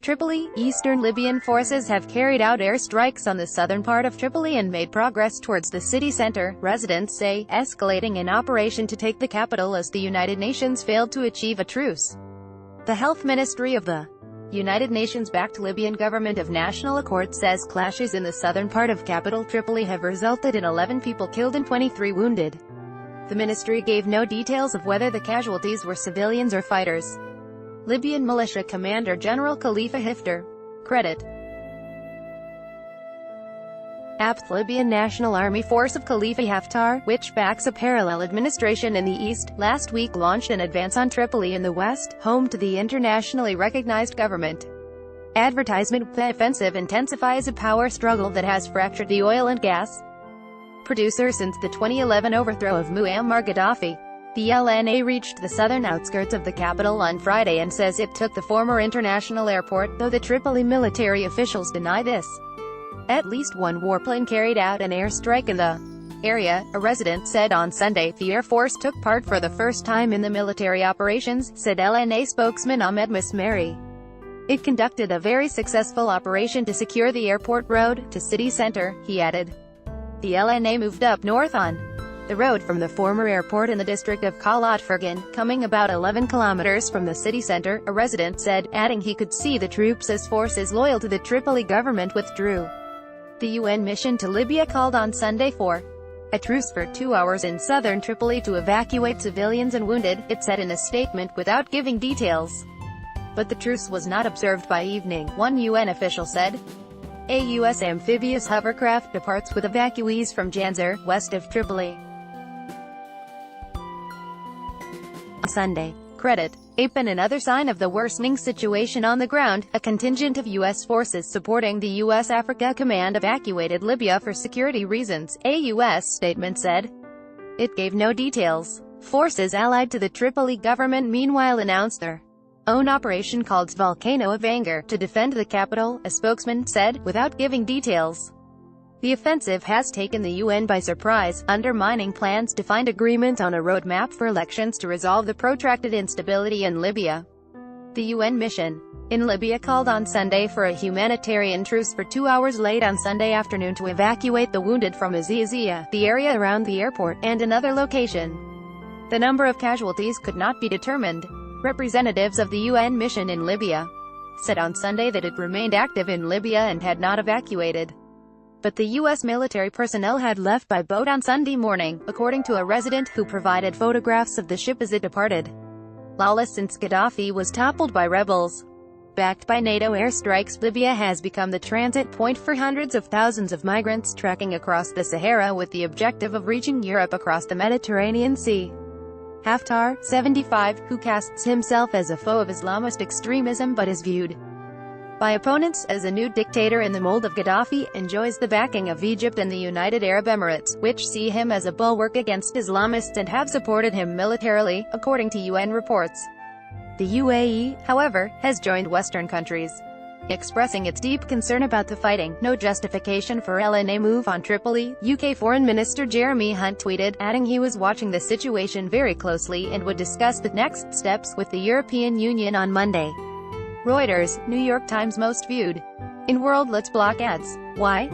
Tripoli, eastern Libyan forces have carried out airstrikes on the southern part of Tripoli and made progress towards the city center, residents say, escalating an operation to take the capital as the United Nations failed to achieve a truce. The health ministry of the United Nations-backed Libyan government of national accord says clashes in the southern part of capital Tripoli have resulted in 11 people killed and 23 wounded. The ministry gave no details of whether the casualties were civilians or fighters. Libyan militia commander General Khalifa Haftar credit apt Libyan National Army Force of Khalifa Haftar, which backs a parallel administration in the east, last week launched an advance on Tripoli in the west, home to the internationally recognized government. Advertisement: the offensive intensifies a power struggle that has fractured the oil and gas producer since the 2011 overthrow of Muammar Gaddafi. The LNA reached the southern outskirts of the capital on Friday and says it took the former international airport, though the Tripoli military officials deny this. At least one warplane carried out an airstrike in the area, a resident said on Sunday. The Air Force took part for the first time in the military operations, said LNA spokesman Ahmed Masmari. It conducted a very successful operation to secure the airport road to city center, he added. The LNA moved up north on the road from the former airport in the district of Khalat Fergan, coming about 11 kilometers from the city center, a resident said, adding he could see the troops as forces loyal to the Tripoli government withdrew. The UN mission to Libya called on Sunday for a truce for 2 hours in southern Tripoli to evacuate civilians and wounded, it said in a statement without giving details. But the truce was not observed by evening, one UN official said. A U.S. amphibious hovercraft departs with evacuees from Janzir, west of Tripoli. Sunday. Credit APAN. Another sign of the worsening situation on the ground, a contingent of U.S. forces supporting the U.S. Africa Command evacuated Libya for security reasons, a U.S. statement said. It gave no details. Forces allied to the Tripoli government meanwhile announced their own operation called Volcano of Anger to defend the capital, a spokesman said, without giving details. The offensive has taken the UN by surprise, undermining plans to find agreement on a roadmap for elections to resolve the protracted instability in Libya. The UN mission in Libya called on Sunday for a humanitarian truce for 2 hours late on Sunday afternoon to evacuate the wounded from Azizia, the area around the airport, and another location. The number of casualties could not be determined. Representatives of the UN mission in Libya said on Sunday that it remained active in Libya and had not evacuated. But the U.S. military personnel had left by boat on Sunday morning, according to a resident who provided photographs of the ship as it departed. Lawless since Gaddafi was toppled by rebels. Backed by NATO airstrikes, Libya has become the transit point for hundreds of thousands of migrants trekking across the Sahara with the objective of reaching Europe across the Mediterranean Sea. Haftar, 75, who casts himself as a foe of Islamist extremism but is viewed by opponents as a new dictator in the mold of Gaddafi, enjoys the backing of Egypt and the United Arab Emirates, which see him as a bulwark against Islamists and have supported him militarily, according to UN reports. The UAE, however, has joined Western countries, expressing its deep concern about the fighting. No justification for LNA move on Tripoli, UK Foreign Minister Jeremy Hunt tweeted, adding he was watching the situation very closely and would discuss the next steps with the European Union on Monday. Reuters, New York Times most viewed in world. Let's block ads. Why?